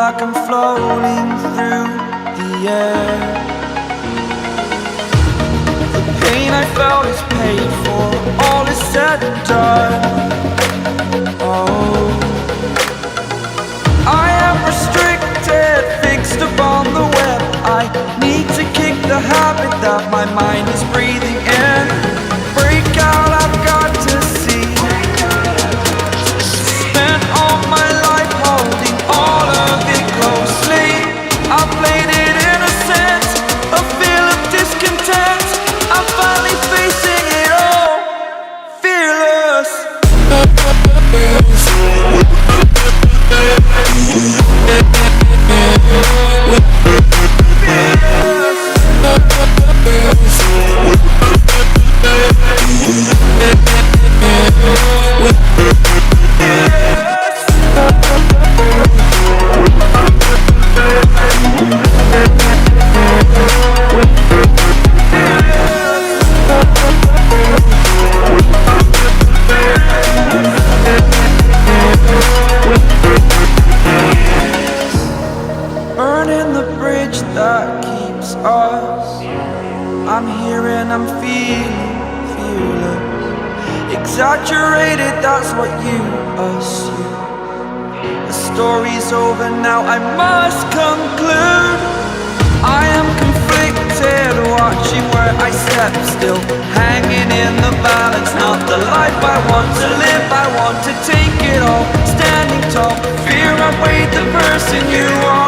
like I'm floating through the air. The pain I felt is paid for, all is said and done. Oh, I am restricted, fixed upon the web. I need to kick the habit that my mind is breathing in. Break out, I've got to see. Spent all my life holding all of it closely. I played it innocent, a feel of discontent. I'm finally facing it all, fearless. Burning the bridge that keeps us. I'm here and I'm feeling fearless. Exaggerated, that's what you assume. The story's over now, I must conclude. I am conflicted, watching where I step still, hanging in the balance. Not the life I want to live, I want to take it all. Standing tall, fear I weighed the person you are.